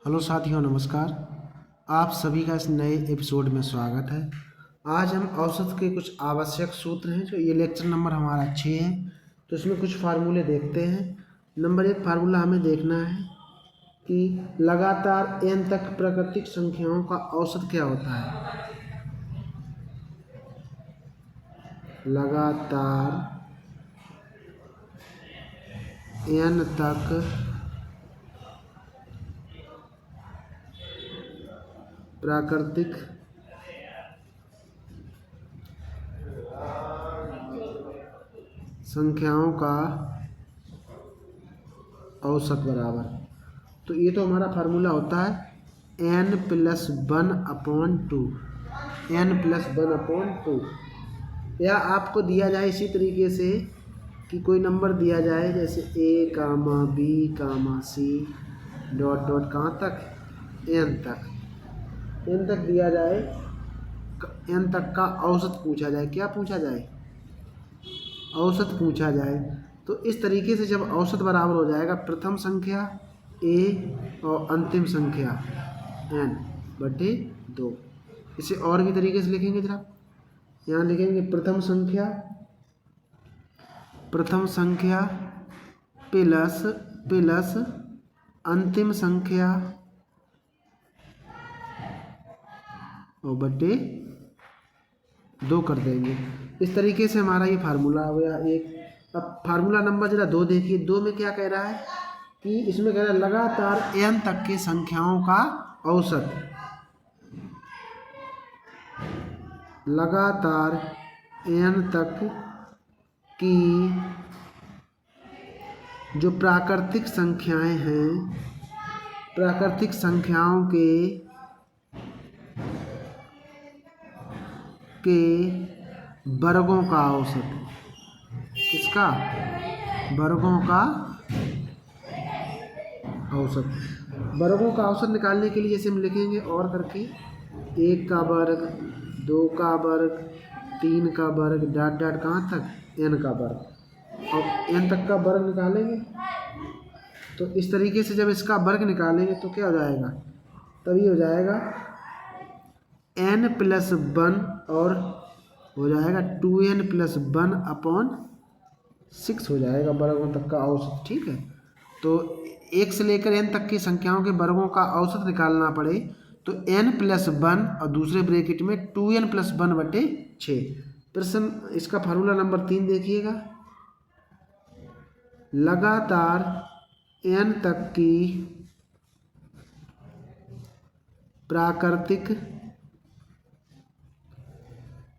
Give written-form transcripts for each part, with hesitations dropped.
Hello साथियों, नमस्कार। आप सभी का इस नए एपिसोड में स्वागत है। आज हम औसत के कुछ आवश्यक सूत्र हैं, जो ये लेक्चर नंबर हमारा 6 है। तो इसमें कुछ फार्मूले देखते हैं। नंबर 1 फार्मूला हमें देखना है कि लगातार n तक प्राकृतिक संख्याओं का औसत क्या होता है। लगातार n तक प्राकृतिक संख्याओं का औसत बराबर। तो ये तो हमारा फार्मूला होता है n+1/2। n+1/2 या आपको दिया जाए इसी तरीके से कि कोई नंबर दिया जाए, जैसे a, b, c dot dot कहाँ तक n तक दिया जाए। n तक का औसत पूछा जाए। क्या पूछा जाए? औसत पूछा जाए। तो इस तरीके से जब औसत बराबर हो जाएगा, प्रथम संख्या a और अंतिम संख्या n/2। इसे और भी तरीके से लिखेंगे। जरा यहाँ लिखेंगे प्रथम संख्या प्लस अंतिम संख्या और बटे 2 कर देंगे। इस तरीके से हमारा ये फार्मूला हो गया एक। अब फार्मूला नंबर जरा 2 देखिए। 2 में क्या कह रहा है कि इसमें कह रहा है लगातार n तक की संख्याओं का औसत। लगातार n तक की जो प्राकृतिक संख्याएं हैं, प्राकृतिक संख्याओं के वर्गों का औसत। किसका? वर्गों का औसत। वर्गों का औसत निकालने के लिए जैसे हम लिखेंगे और करके 1 का वर्ग, 2 का वर्ग, 3 का वर्ग डॉट डॉट कहाँ तक n का वर्ग, और n तक का वर्ग निकालेंगे। तो इस तरीके से जब इसका वर्ग निकालेंगे तो क्या हो जाएगा? तभी हो जाएगा n+1 और हो जाएगा 2n+1/6 हो जाएगा वर्गों तक का औसत। ठीक है। तो 1 से लेकर n तक की संख्याओं के वर्गों का औसत निकालना पड़े तो n+1 और दूसरे ब्रैकेट में 2n+1/6। प्रश्न इसका फार्मूला नंबर 3 देखिएगा। लगातार n तक की प्राकृतिक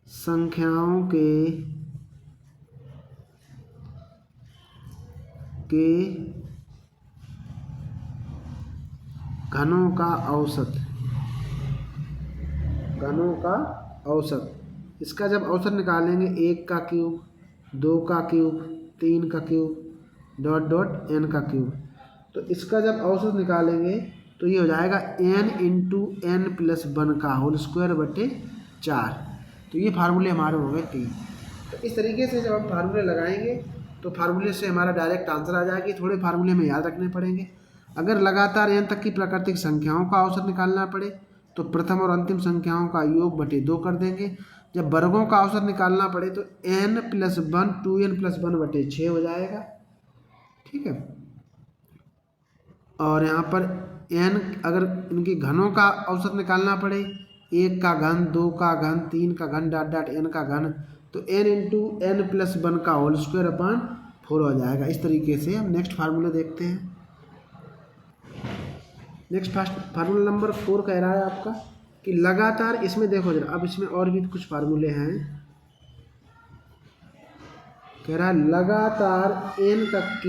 संख्याओं के घनों का औसत। इसका जब औसत निकालेंगे 1 का क्यूब, 2 का क्यूब, 3 का क्यूब डॉट डॉट n का क्यूब। तो इसका जब औसत निकालेंगे तो ये हो जाएगा n×n+1/4। तो ये फार्मूले हमारे हो गए 3। तो इस तरीके से जब हम फार्मूले लगाएंगे तो फार्मूले से हमारा डायरेक्ट आंसर आ जाएगी। थोड़े फार्मूले में याद रखने पड़ेंगे। अगर लगातार n तक की प्राकृतिक संख्याओं का औसत निकालना पड़े तो प्रथम और अंतिम संख्याओं का योग बटे 2 कर देंगे। जब वर्गों का औसत निकालना पड़े तो n+1 2n+1/6 हो जाएगा। ठीक है। और यहाँ पर n अगर इनके घनों का औसत निकालना पड़े, 1 का घन, 2 का घन, 3 का घन डॉट डॉट n का घन, तो n×n+1 का होल स्क्वायर अपॉन 4 हो जाएगा। इस तरीके से हम नेक्स्ट फार्मूला देखते हैं। नेक्स्ट फार्मूला नंबर 4 कह रहा है आपका कि लगातार, इसमें देखो जरा, अब इसमें और भी कुछ फार्मूले हैं। कह रहा है लगातार n तक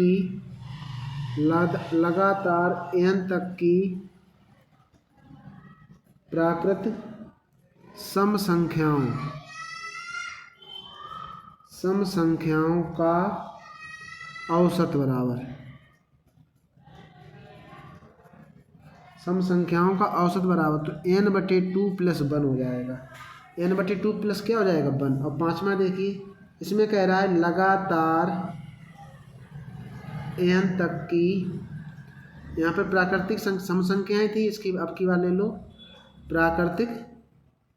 की प्राकृत सम संख्याओं का औसत बराबर। सम संख्याओं का औसत बराबर तो n/2+1 हो जाएगा। n/2 प्लस क्या हो जाएगा? 1। और 5वां देखिए, इसमें कह रहा है लगातार n तक की यहाँ पर प्राकृतिक सम संख्याएँ थी, इसकी अब की बार ले लो प्राकृतिक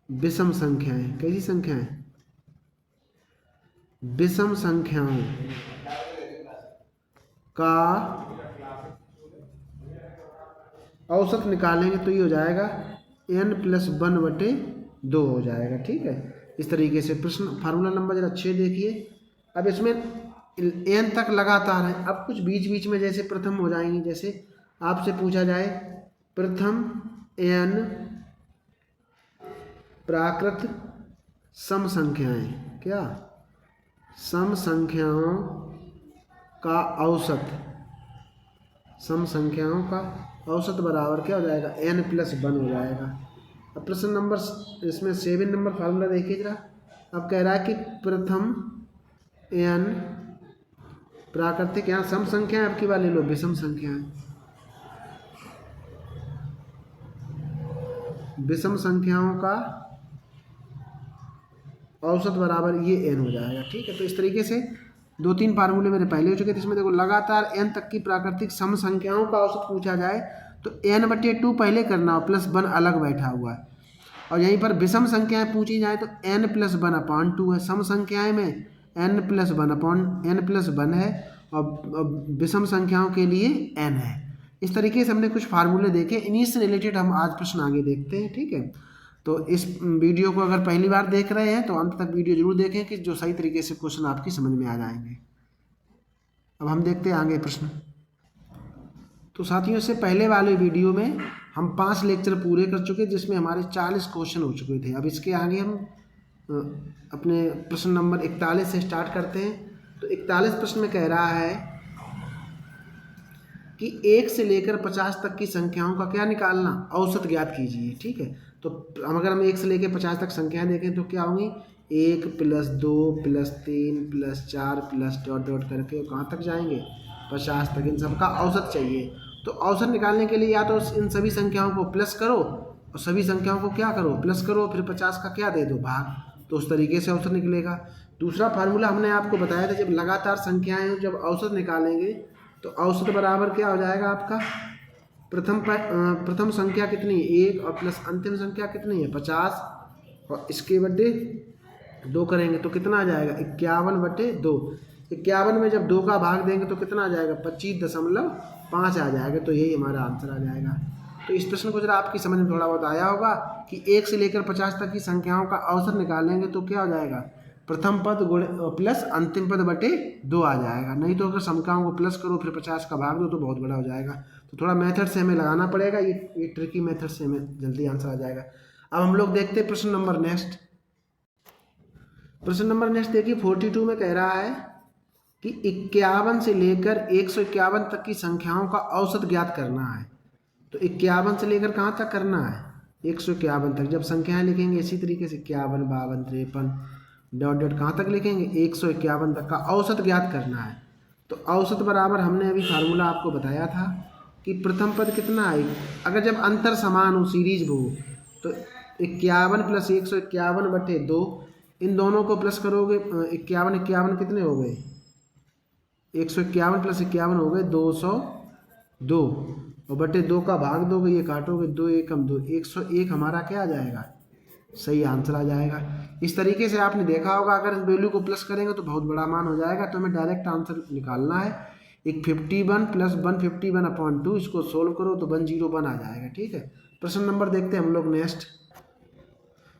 विषम संख्याएँ। कैसी संख्याएँ? विषम संख्याओं का औसत निकालेंगे तो ये हो जाएगा n+1/2 हो जाएगा। ठीक है, इस तरीके से प्रश्न फार्मूला नंबर जरा 6 देखिए। अब इसमें n तक लगातार है। अब कुछ बीच बीच में जैसे प्रथम हो जाएंगे, जैसे आपसे पूछा जाए प्रथम n प्राकृत सम संख्याएं, क्या सम संख्याओं का औसत, सम संख्याओं का औसत बराबर क्या हो जाएगा? n+1 हो जाएगा। अब प्रश्न नंबर इसमें 7 नंबर फार्मूला देखिए जरा। अब कह रहा है कि प्रथम n प्राकृतिक, यहाँ सम संख्या आपकी बात ले लो, विषम संख्या है, विषम संख्याओं का औसत बराबर ये n हो जाएगा। ठीक है, तो इस तरीके से 2-3 फार्मूले मेरे पहले हो चुके थे। इसमें देखो लगातार n तक की प्राकृतिक सम संख्याओं का औसत पूछा जाए तो n/2 पहले करना हो, +1 अलग बैठा हुआ है। और यहीं पर विषम संख्याएं पूछी जाए तो n+1/2 है। सम संख्याएं में n+1 है और विषम संख्याओं के लिए n है। इस तरीके से हमने कुछ फार्मूले देखे। इन्हीं से रिलेटेड हम आज प्रश्न आगे देखते हैं। ठीक है, तो इस वीडियो को अगर पहली बार देख रहे हैं तो अंत तक वीडियो जरूर देखें कि जो सही तरीके से क्वेश्चन आपकी समझ में आ जाएंगे। अब हम देखते हैं आगे प्रश्न। तो साथियों, से पहले वाले वीडियो में हम 5 लेक्चर पूरे कर चुके, जिसमें हमारे 40 क्वेश्चन हो चुके थे। अब इसके आगे हम अपने प्रश्न नंबर 41 से स्टार्ट करते हैं। तो 41 प्रश्न में कह रहा है कि 1 से लेकर 50 तक की संख्याओं का क्या निकालना, औसत ज्ञात कीजिए। ठीक है, तो अगर हम 1 से लेकर 50 तक संख्याएं देखें तो क्या होंगी? 1 + 2 + 3 + 4 + ... करके कहाँ तक जाएंगे? 50 तक। इन सबका औसत चाहिए। तो औसत निकालने के लिए या तो इन सभी संख्याओं को प्लस करो और सभी संख्याओं को क्या करो? प्लस करो, फिर 50 का क्या दे दो? भाग। तो उस तरीके से औसत निकलेगा। दूसरा फार्मूला हमने आपको बताया था, जब लगातार संख्याएं जब औसत निकालेंगे तो औसत बराबर क्या हो जाएगा आपका? प्रथम संख्या कितनी है? 1 और प्लस अंतिम संख्या कितनी है? 50 और इसके बटे 2 करेंगे तो कितना आ जाएगा? 51/2। 51 में जब 2 का भाग देंगे तो कितना आ जाएगा? 25.5 आ जाएगा। तो यही हमारा आंसर आ जाएगा। तो इस प्रश्न को जरा आपकी समझ में थोड़ा बहुत आया होगा कि 1 से लेकर 50 तक की संख्याओं का औसत निकालेंगे तो क्या हो जाएगा? प्रथम पद प्लस अंतिम पद बटे 2 आ जाएगा। नहीं तो अगर संख्याओं को प्लस करो फिर 50 का भाग दो तो बहुत बड़ा हो जाएगा। तो थोड़ा मेथड से हमें लगाना पड़ेगा, ये ट्रिकी मेथड से हमें जल्दी आंसर आ जाएगा। अब हम लोग देखते हैं प्रश्न नंबर नेक्स्ट। प्रश्न नंबर नेक्स्ट देखिए 42 में कह रहा है कि 51 से लेकर 151 तक की संख्याओं का औसत ज्ञात करना है। तो 51 से लेकर कहाँ तक करना है? 151 तक। जब संख्याएं लिखेंगे इसी तरीके से 51, 52, 53 ... कहाँ तक लिखेंगे? 151 तक का औसत ज्ञात करना है। तो औसत बराबर हमने अभी फार्मूला आपको बताया था कि प्रथम पद कितना है? अगर जब अंतर समान हो, सीरीज हो, तो 51 + 151/2, इन दोनों को प्लस करोगे 51 कितने हो गए? 151 + 51 हो गए 202 और बटे 2 का भाग दोगे, ये काटोगे 2 × 2 101 हमारा क्या आ जाएगा? सही आंसर आ जाएगा। इस तरीके से आपने देखा होगा अगर इस वैल्यू को प्लस करेंगे तो बहुत बड़ा मान हो जाएगा। तो हमें डायरेक्ट आंसर निकालना है। एक 51 + 151/2, इसको सोल्व करो तो 101 आ जाएगा। ठीक है, प्रश्न नंबर देखते हैं हम लोग नेक्स्ट।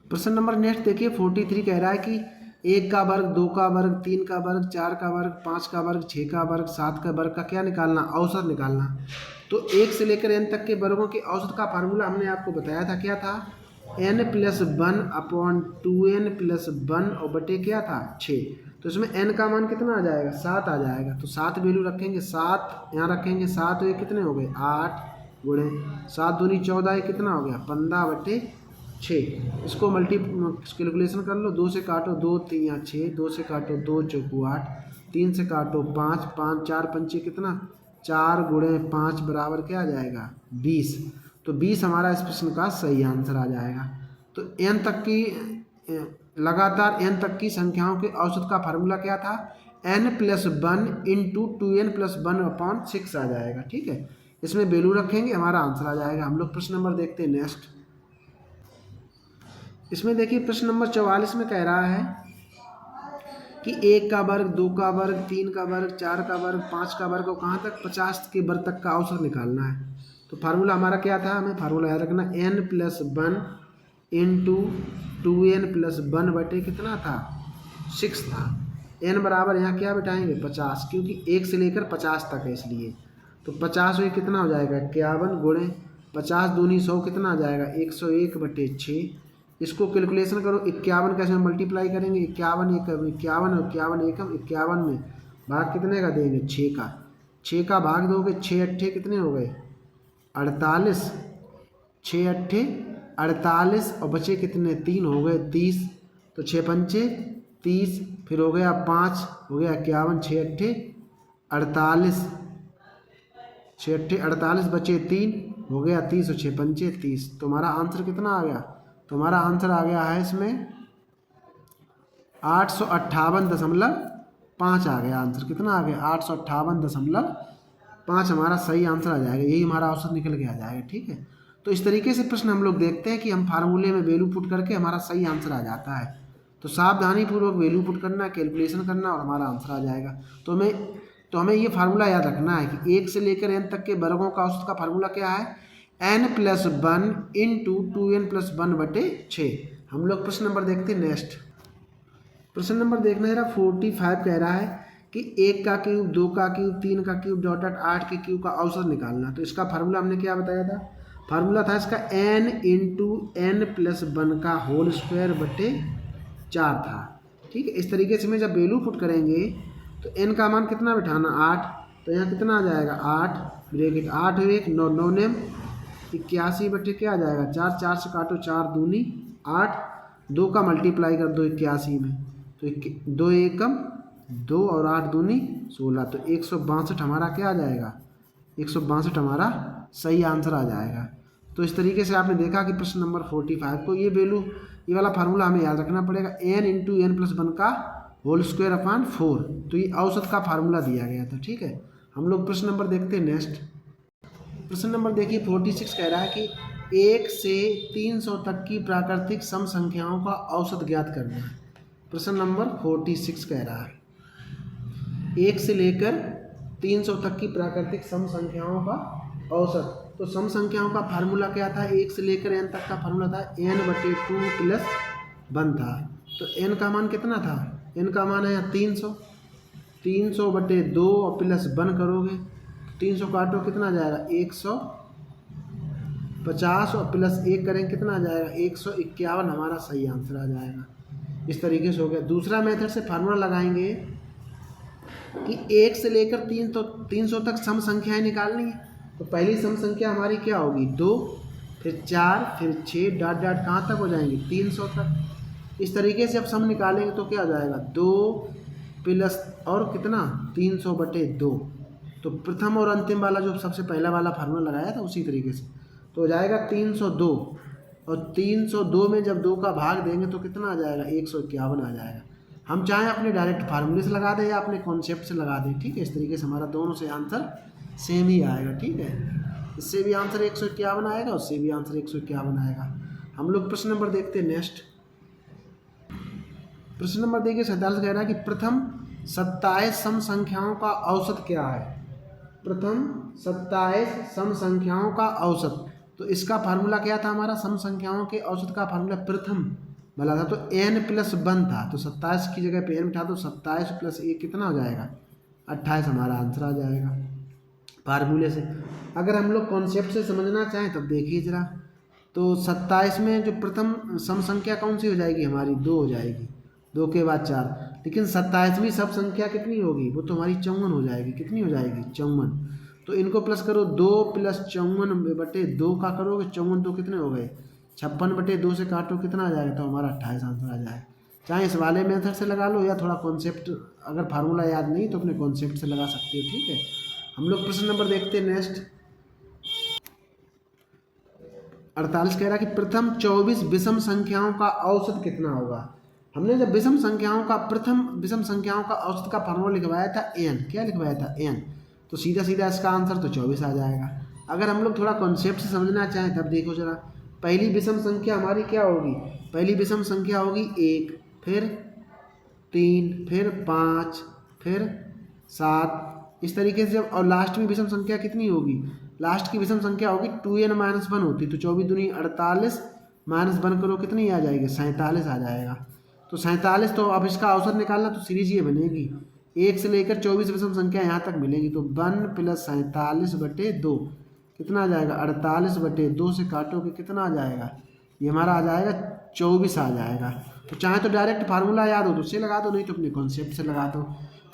प्रश्न नंबर नेक्स्ट देखिए 43 कह रहा है कि 1 का वर्ग, 2 का वर्ग, 3 का वर्ग, 4 का वर्ग, 5 का वर्ग, 6 का वर्ग, 7 का वर्ग का क्या निकालना? औसत निकालना। तो 1 से लेकर n तक के वर्गों के औसत का फार्मूला हमने आपको बताया था, क्या था? n+1/2n + 1 और बटे क्या था? 6। तो इसमें n का मान कितना आ जाएगा? 7 आ जाएगा। तो 7 वैल्यू रखेंगे, 7 यहाँ रखेंगे। 7 ये कितने हो गए? 8 × 7 दूनी 14, ये कितना हो गया? 15/6। इसको कैलकुलेशन कर लो। 2 से काटो 2 × 3 = 6, 2 से काटो 2 × 4 = 8, 3 से काटो 5, 5 4 पंचे कितना? 4 × 5 बराबर क्या आ जाएगा? 20। तो 20 हमारा इस प्रश्न का सही आंसर आ जाएगा। तो n तक की लगातार n तक की संख्याओं के औसत का फार्मूला क्या था? n + 1 × 2n + 1/6 आ जाएगा। ठीक है, इसमें वैल्यू रखेंगे, हमारा आंसर आ जाएगा। हम लोग प्रश्न नंबर देखते हैं नेक्स्ट। इसमें देखिए प्रश्न नंबर 44 में कह रहा है कि 1 का वर्ग, 2 का वर्ग, 3 का वर्ग, 4 का वर्ग, 5 का वर्ग और कहाँ तक 50 के वर्ग तक का औसत निकालना है। तो फार्मूला हमारा क्या था, हमें फार्मूला याद रखना, n+1 इंटू 2n+1 बटे कितना था 6 था। n बराबर यहाँ क्या बिठाएंगे 50, क्योंकि 1 से लेकर 50 तक है इसलिए। तो 50 हुई कितना हो जाएगा 51 गुणे 50 दूनी 100 कितना आ जाएगा 101/6। इसको कैलकुलेशन करो, 51 कैसे मल्टीप्लाई करेंगे, 51 एकम 51 और 51 एकम 51 में भाग कितने का देंगे 6 का, 6 का भाग दोगे 6 अट्ठे कितने हो गए 48, 6 अट्ठे 48 और बचे कितने 3 हो गए 30। तो 6 पंचे 30, फिर हो गया 5 हो गया 51, 6 अट्ठे 48, 6 अट्ठे 48 बचे 3 हो गया 30 और 6 पंचे 30। तुम्हारा आंसर कितना आ गया, तुम्हारा आंसर आ गया है इसमें 858.5 आ गया आंसर। कितना आ गया 858.5 हमारा सही आंसर आ जाएगा, यही हमारा औसत निकल के आ जाएगा। ठीक है, तो इस तरीके से प्रश्न हम लोग देखते हैं कि हम फार्मूले में वैल्यू पुट करके हमारा सही आंसर आ जाता है। तो सावधानी पूर्वक वैल्यू पुट करना, कैलकुलेशन करना और हमारा आंसर आ जाएगा। तो हमें ये फार्मूला याद रखना है कि 1 से लेकर n तक के वर्गों का औसत का फार्मूला क्या है, n+1 इंटू 2n+1/6। हम लोग प्रश्न नंबर देखते हैं नेक्स्ट। प्रश्न नंबर देखना है 45 कह रहा है कि 1 का क्यूब, 2 का क्यूब, 3 का क्यूब डॉट 8 के क्यूब का औसत निकालना। तो इसका फार्मूला हमने क्या बताया था, फार्मूला था इसका n इंटू n+1 का होल स्क्वायर बटे 4 था। ठीक है, इस तरीके से में जब वैल्यू पुट करेंगे तो n का मान कितना बिठाना 8, तो यहाँ कितना आ जाएगा 8 ब्रैकेट 8 1 9 9 नेम 81 बटे क्या आ जाएगा 4, 4 से काटो 4 दूनी 8, 2 का मल्टीप्लाई कर दो 81 में, तो 2 एकम 2 और 8 दूनी 16, तो 162 हमारा क्या आ जाएगा 162 हमारा सही आंसर आ जाएगा। तो इस तरीके से आपने देखा कि प्रश्न नंबर 45 को ये वैल्यू, ये वाला फार्मूला हमें याद रखना पड़ेगा, n इंटू n+1 का होल स्क्वायर अपॉन 4। तो ये औसत का फार्मूला दिया गया था। ठीक है, हम लोग प्रश्न नंबर देखते हैं नेक्स्ट। प्रश्न नंबर देखिए 46 कह रहा है कि 1 से 300 तक की प्राकृतिक सम संख्याओं का औसत ज्ञात करना है। प्रश्न नंबर 46 कह रहा है 1 से लेकर 300 तक की प्राकृतिक सम संख्याओं का औसत। तो सम संख्याओं का फार्मूला क्या था, 1 से लेकर n तक का फार्मूला था n/2 + 1 था। तो n का मान कितना था, n का मान है 300, 300/2 और +1 करोगे 300 काटो कितना आ जाएगा 150 और +1 करेंगे कितना आ जाएगा 151, हमारा सही आंसर आ जाएगा। इस तरीके से हो गया। दूसरा मेथड से फार्मूला लगाएंगे कि 1 से लेकर 300 तक सम संख्याएं निकालनी है। तो पहली सम संख्या हमारी क्या होगी 2, फिर 4, फिर 6 डॉट डॉट कहाँ तक हो जाएंगे 300 तक। इस तरीके से अब सम निकालेंगे तो क्या आ जाएगा 2 प्लस और कितना 300/2। तो प्रथम और अंतिम वाला जो सबसे पहला वाला फार्मूला लगाया था उसी तरीके से तो हो जाएगा 302, और 302 में जब 2 का भाग देंगे तो कितना आ जाएगा 151 आ जाएगा। हम चाहें अपने डायरेक्ट फार्मूले से लगा दें या अपने कॉन्सेप्ट से लगा दें। ठीक है, इस तरीके से हमारा दोनों से आंसर सेम ही आएगा। ठीक है, इससे भी आंसर 151 आएगा, उससे भी आंसर 151 आएगा। हम लोग प्रश्न नंबर देखते हैं नेक्स्ट। प्रश्न नंबर देखिए 47 कह रहा है कि प्रथम 27 सम संख्याओं का औसत क्या है। प्रथम 27 सम संख्याओं का औसत। तो इसका फार्मूला क्या था हमारा, सम संख्याओं के औसत का फार्मूला प्रथम वाला था तो n+1 था। तो 27 की जगह पे n बिठा दो, 27 + 1 कितना हो जाएगा 28, हमारा आंसर आ जाएगा फार्मूले से। अगर हम लोग कॉन्सेप्ट से समझना चाहें तब देखिए जरा, तो 27 में जो प्रथम सम संख्या कौन सी हो जाएगी हमारी 2 हो जाएगी, 2 के बाद 4। लेकिन 27वीं सब संख्या कितनी होगी, वो तो हमारी 54 हो जाएगी। कितनी हो जाएगी 54। तो इनको प्लस करो, 2 + 54/2 का करोगे 54 तो कितने हो गए 56/2 से काटो कितना आ जाएगा, तो हमारा 28 आंसर आ जाएगा। चाहे इस वाले मेथड से लगा लो या थोड़ा कॉन्सेप्ट, अगर फार्मूला याद नहीं तो अपने कॉन्सेप्ट से लगा सकते हो। ठीक है, हम लोग प्रश्न नंबर देखते हैं नेक्स्ट। 48 कह रहा है कि प्रथम 24 विषम संख्याओं का औसत कितना होगा। हमने जब विषम संख्याओं का प्रथम विषम संख्याओं का औसत का फार्मूला लिखवाया था n, क्या लिखवाया था n, तो सीधा सीधा इसका आंसर तो 24 आ जाएगा। अगर हम लोग थोड़ा कॉन्सेप्ट से समझना चाहें तब देखो जरा, पहली विषम संख्या हमारी क्या होगी, पहली विषम संख्या होगी 1, फिर 3, फिर 5, फिर 7, इस तरीके से जब, और लास्ट में विषम संख्या कितनी होगी, लास्ट की विषम संख्या होगी 2n-1 होती, तो 24 दूनी 48 -1 करो कितनी आ जाएगी, 47 आ जाएगा। तो 47, तो अब इसका औसत निकालना तो सीरीज ये बनेगी, 1 से लेकर 24 विषम संख्या यहाँ तक मिलेगी, तो 1 + 47/2 कितना आ जाएगा, 48/2 से काटोगे कितना आ जाएगा, ये हमारा आ जाएगा 24 आ जाएगा। तो चाहे तो डायरेक्ट फार्मूला याद हो तो उससे लगा दो, नहीं तो अपने कॉन्सेप्ट से लगा दो।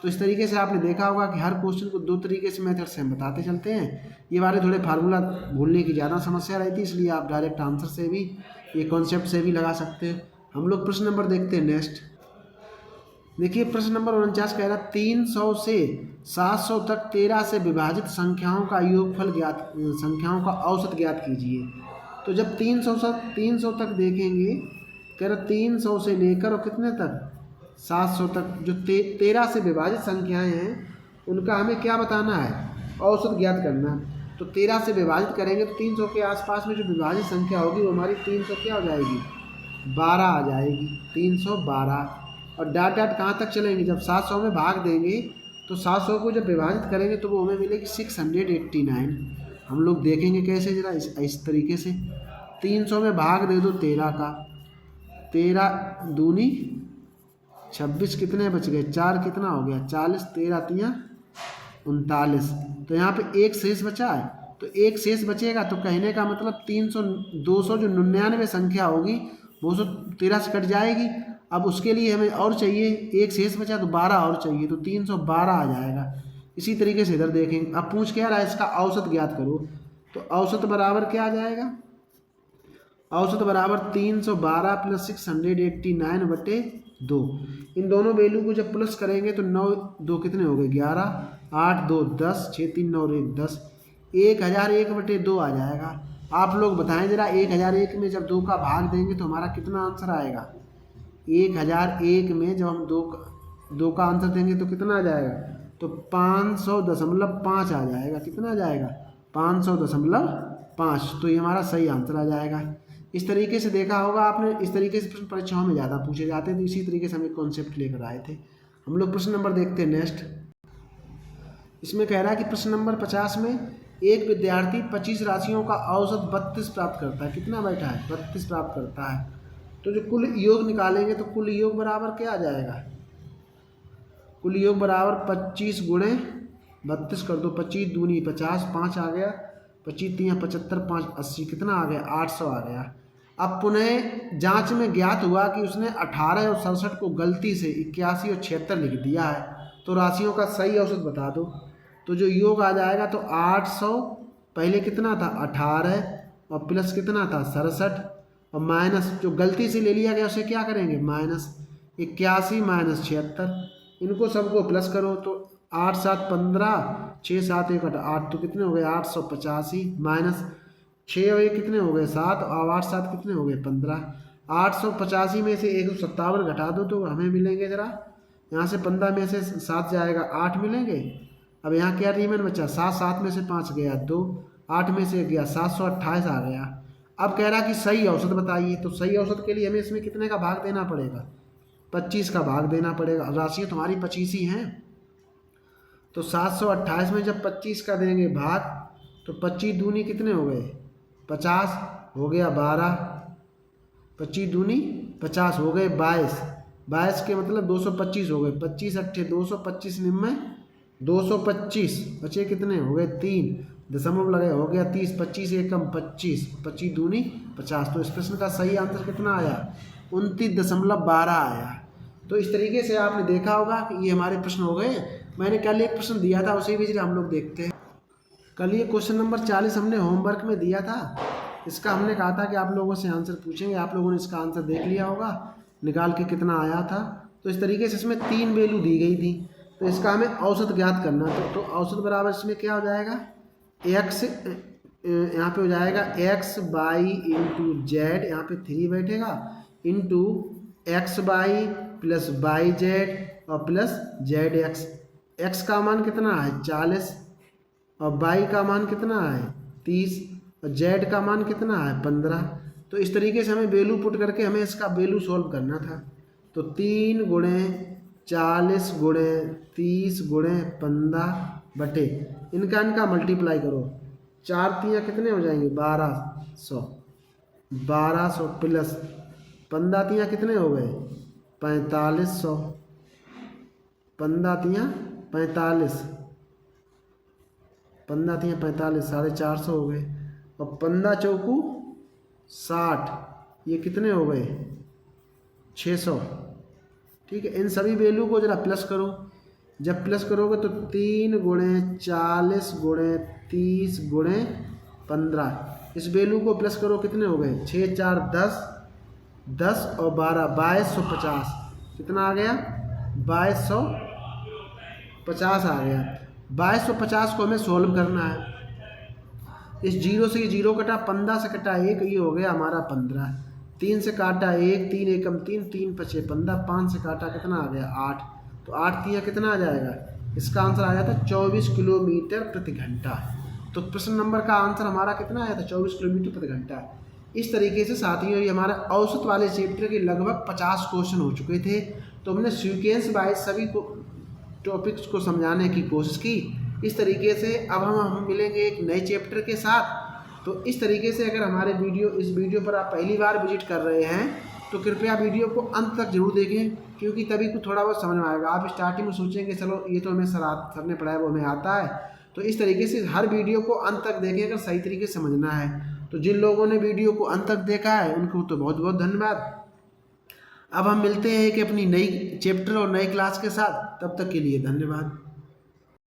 तो इस तरीके से आपने देखा होगा कि हर क्वेश्चन को 2 तरीके से मेथड से हम बताते चलते हैं। ये वाले थोड़े फार्मूला भूलने की ज़्यादा समस्या रहती है, इसलिए आप डायरेक्ट आंसर से भी, ये कॉन्सेप्ट से भी लगा सकते हो। हम लोग प्रश्न नंबर देखते हैं नेक्स्ट। देखिए प्रश्न नंबर 49 कह रहा है 300 से 700 तक 13 से विभाजित संख्याओं का योगफल ज्ञात, संख्याओं का औसत ज्ञात कीजिए। तो जब 300 तक देखेंगे, कह रहा 300 से लेकर और कितने तक, 700 तक जो 13 से विभाजित संख्याएं हैं उनका हमें क्या बताना है, औसत ज्ञात करना है। तो 13 से विभाजित करेंगे तो 300 के आसपास में जो विभाजित संख्या होगी वो हमारी 300 क्या हो जाएगी, 12 आ जाएगी, 312। और डाट डाट कहाँ तक चलेंगे, जब 700 में भाग देंगे तो 700 को जब विभाजित करेंगे तो वो हमें मिलेगी 689। हम लोग देखेंगे कैसे, जरा इस तरीके से 300 में भाग दे दो 13 का, 13 दूनी 26, कितने बच गए, 4 कितना हो गया 40, 13 तियाँ 39। तो यहाँ पे एक शेष बचा है, तो एक शेष बचेगा, तो कहने का मतलब 299 संख्या होगी वो 13 से कट जाएगी। अब उसके लिए हमें और चाहिए, एक शेष बचा तो 12 और चाहिए, तो 312 आ जाएगा। इसी तरीके से इधर देखेंगे, अब पूछ क्या रहा है, इसका औसत ज्ञात करो। तो औसत बराबर क्या आ जाएगा, औसत बराबर 312 + 689/2। इन दोनों वैल्यू को जब प्लस करेंगे तो 9 2 कितने हो गए, 11, 8 2 10, 6 3 9 1 10, 1001/2 आ जाएगा। आप लोग बताएं जरा, 1001 में जब 2 का भाग देंगे तो हमारा कितना आंसर आएगा, 1001 में जब हम 2 का आंसर देंगे तो कितना आ जाएगा, तो 500.5 आ जाएगा। कितना आ जाएगा, 500.5। तो ये हमारा सही आंसर आ जाएगा। इस तरीके से देखा होगा आपने, इस तरीके से प्रश्न परीक्षाओं में ज़्यादा पूछे जाते हैं, तो इसी तरीके से हम एक कॉन्सेप्ट लेकर आए थे। हम लोग प्रश्न नंबर देखते हैं नेक्स्ट। इसमें कह रहा है कि प्रश्न नंबर 50 में एक विद्यार्थी 25 राशियों का औसत 32 प्राप्त करता है। कितना बैठा है, 32 प्राप्त करता है। तो जो कुल योग निकालेंगे तो कुल योग बराबर क्या आ जाएगा, कुल योग बराबर 25 × 32 कर दो, 25 दूनी 50, 5 आ गया, 25 3 75, 5 80, कितना आ गया, 800 आ गया। अब पुनः जांच में ज्ञात हुआ कि उसने 18 और 67 को गलती से 81 और 76 लिख दिया है, तो राशियों का सही औसत बता दो। तो जो योग आ जाएगा तो 800 पहले कितना था 18 और प्लस कितना था 67 और माइनस जो गलती से ले लिया गया उसे क्या करेंगे, -81 -76, इनको सबको प्लस करो तो 8 7 15, 6 7 1 8, तो कितने हो गए 885, माइनस 6 और 1 कितने हो गए 7 और 8 7 कितने हो गए 15। 885 में से 157 घटा दो तो हमें मिलेंगे, जरा यहाँ से 15 में से 7 जाएगा 8 मिलेंगे। अब यहाँ क्या रिमेन बचा, 7 7 में से 5 गया 2, 8 में से गया 728 आ गया। अब कह रहा कि सही औसत बताइए, तो सही औसत के लिए हमें इसमें कितने का भाग देना पड़ेगा, 25 का भाग देना पड़ेगा। राशियाँ तुम्हारी 25 ही हैं, तो 728 में जब 25 का देंगे भाग तो 25 दूनी कितने हो गए 50 हो गया 12, 25 दूनी 50 हो गए 22, 22 के मतलब 225 हो गए, 25 अट्ठे 225 निम्न 225 बचे कितने हो गए 3, दशमलव लगे हो गया 30, 25 एकम 25, 25 दूनी 50। तो इस प्रश्न का सही आंसर कितना आया 29.12 आया। तो इस तरीके से आपने देखा होगा कि ये हमारे प्रश्न हो गए। मैंने कल एक प्रश्न दिया था उसी बीच हम लोग देखते हैं। कल ये क्वेश्चन नंबर 40 हमने होमवर्क में दिया था, इसका हमने कहा था कि आप लोगों से आंसर पूछेंगे, आप लोगों ने इसका आंसर देख लिया होगा निकाल के कितना आया था। तो इस तरीके से इसमें 3 वैल्यू दी गई थी, तो इसका हमें औसत ज्ञात करना था। तो औसत बराबर इसमें क्या हो जाएगा, x यहाँ पे हो जाएगा x बाई इंटू जेड, यहाँ पे 3 बैठेगा, into x by plus by Z और प्लस जेड एक्स। एक्स का मान कितना है 40 और बाई का मान कितना है 30 और जेड का मान कितना है 15। तो इस तरीके से हमें वैल्यू पुट करके हमें इसका वैल्यू सॉल्व करना था। तो 3 गुणे 40 गुणे 30 गुणे 15 बटे इनका मल्टीप्लाई करो। 4 तियाँ कितने हो जाएंगे 1200, 1200 प्लस 15 तियाँ कितने हो गए 4500, 15 तियाँ 45, 15 तियाँ 45, 450 हो गए। और 15 चौकू 60, ये कितने हो गए 600। ठीक है, इन सभी वैल्यू को जरा प्लस करो। जब प्लस करोगे तो 3 गुणे 40 गुणे 30 गुणे 15, इस वैल्यू को प्लस करो कितने हो गए 6 4 10, 10 और 12 2250। कितना आ गया 2250 आ गया। 2250 को हमें सोल्व करना है। इस 0 से ये 0 कटा, 15 से कटा 1, ये हो गया हमारा 15। 3 से काटा 1, 3 एकम 3, 3 पचे 15, 5 से काटा कितना आ गया 8। तो 8 तियाँ कितना आ जाएगा, इसका आंसर आ जाता है 24 किलोमीटर प्रति घंटा। तो प्रश्न नंबर का आंसर हमारा कितना आया था 24 किलोमीटर प्रति घंटा। इस तरीके से साथियों ये हमारा औसत वाले चैप्टर के लगभग 50 क्वेश्चन हो चुके थे। तो हमने सीक्वेंस वाइज सभी को टॉपिक्स को समझाने की कोशिश की। इस तरीके से अब हम मिलेंगे एक नए चैप्टर के साथ। तो इस तरीके से अगर हमारे इस वीडियो पर आप पहली बार विजिट कर रहे हैं तो कृपया वीडियो को अंत तक जरूर देखें, क्योंकि तभी कुछ थोड़ा बहुत समझ में आएगा। आप स्टार्टिंग में सोचेंगे चलो ये तो हमें सर ने पढ़ाया वो हमें आता है। तो इस तरीके से हर वीडियो को अंत तक देखें अगर सही तरीके से समझना है। तो जिन लोगों ने वीडियो को अंत तक देखा है उनको तो बहुत बहुत धन्यवाद। अब हम मिलते हैं कि अपनी नई चैप्टर और नई क्लास के साथ, तब तक के लिए धन्यवाद।